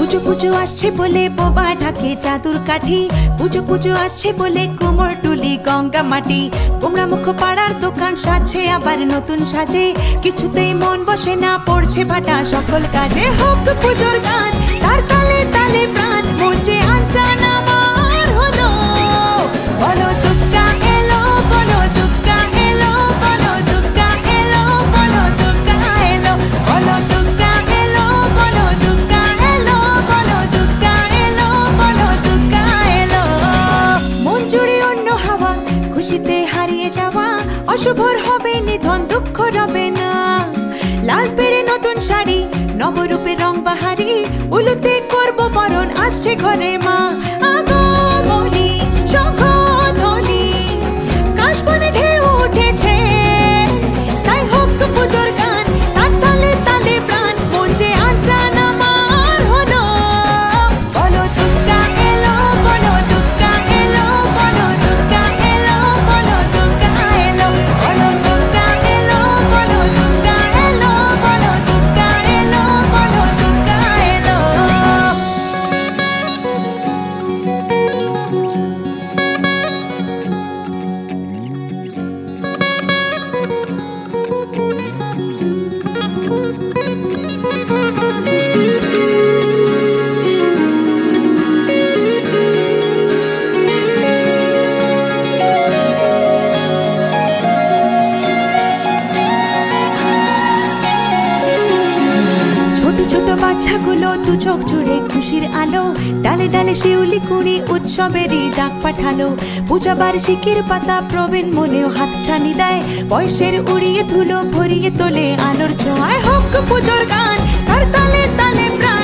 পুজো পুজো আসছে বলে বোবা ঢাকে চাদুর কাঠি, পুজো পুজো আসছে বলে কুমোর টুলি গঙ্গা মাটি। কুমড়া মুখ পাড়ার দোকান সাজছে আবার নতুন সাজে, কিছুতেই মন বসে না পড়ছে ভাটা সকল কাজে। হোক পুজোর গান তার তালে তালে প্রাণ, মঞ্চে আনচান আমার হলো। বলো দুর্গা এলো, বলো দুর্গা এলো, বলো দুর্গা এলো, বলো দুর্গা এলো, বলো দুর্গা এলো, বলো দুর্গা এলো, বলো দুর্গা এলো, বলো দুর্গা এলো। মন জুড়ে অন্য হাওয়া, খুশিতে হারিয়ে যাওয়া, অশুভর হবে নিধন, দুঃখ রবে না। লাল পেড়ে নতুন শাড়ি, নবরূপে রং বাহারি, উলুতে করব বরণ, আসছে ঘরে মা। আগমনী শঙ্খধ্বনি, কাশবনে ঢেউ উঠেছে, তাই হোক পুজোর গান তার তালে তালে প্রাণ, মঞ্চে আনচান আমার হলো। বলো দুর্গা এলো, বলো দুর্গা এলো, বলো দুর্গা এলো, বলো দুর্গা এলো, বলো দুর্গা এলো, বলো দুর্গা এলো, বলো দুর্গা এলো, বলো দুর্গা এলো। ছোট ছোট বাচ্চাগুলো দু চোখ জুড়ে খুশির আলো, ডালে ডালে শিউলি কুড়ি উৎসবেরই ডাক পাঠালো। পূজা বার্ষিকীর পাতা প্রবীণ মনেও হাত ছানি দেয়, বয়সের উড়িয়ে ধুলো ভরিয়ে তোলে আলোর ছোঁয়ায়। হোক পুজোর গান তার তালে তালে প্রাণ,